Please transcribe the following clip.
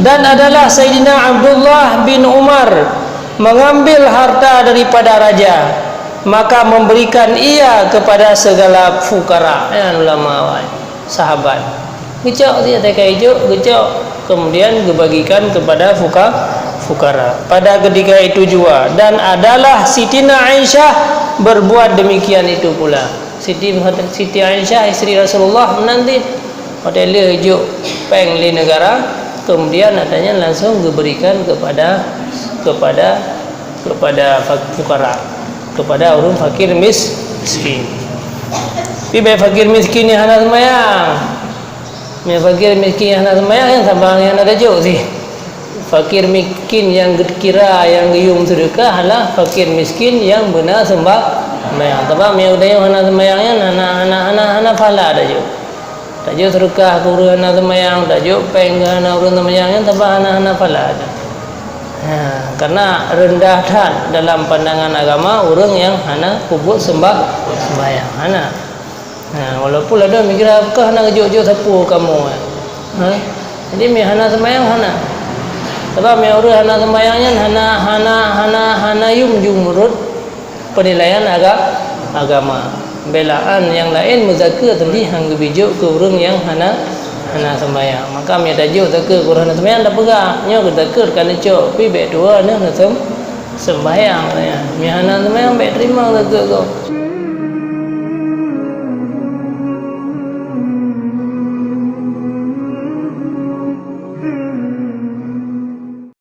Dan adalah Sayyidina Abdullah bin Umar mengambil harta daripada raja, maka memberikan ia kepada segala fukara. Ulama sahabat gecok dia tak hijau gecok, kemudian dibagikan kepada fukara pada ketika itu juga. Dan adalah Sitina Aisyah berbuat demikian itu pula. Siti Aisyah isteri Rasulullah menanti hotel hijau peng di negara, kemudian adanya langsung diberikan kepada fukara, kepada orang fakir miskin. Tapi fakir miskin yang hendak sembahyang, fakir miskin yang hendak sembahyang yang sabang yang ada jauh sih. Fakir miskin yang kira yang gayung sedekah adalah fakir miskin yang benar sembahyang. Sebab yang udah yang hendak sembahyangnya anak pala ada jauh. Tak jauh sedekah ke orang hendak sembahyang, tak jauh pengen orang sembahyangnya sebab anak pala ada. Karena rendah hati dalam pandangan agama orang yang hana kubur sembahyang hana. Walaupun ada mikir apakah hana kejuk-juk sapu kamu. Jadi mi hana sembahyang hana. Sebab mi orang hana sembahyangnya hana yum menurut penilaian agama. Belaan yang lain muzakir tadi hang bijuk ke orang yang hana sembahyang. Maka mi tajuk zakir Quran sembahyang dah pegang nyo zakir kan cok pi bet dua ni sembahyang mi hana sembahyang bet terima zakir kau.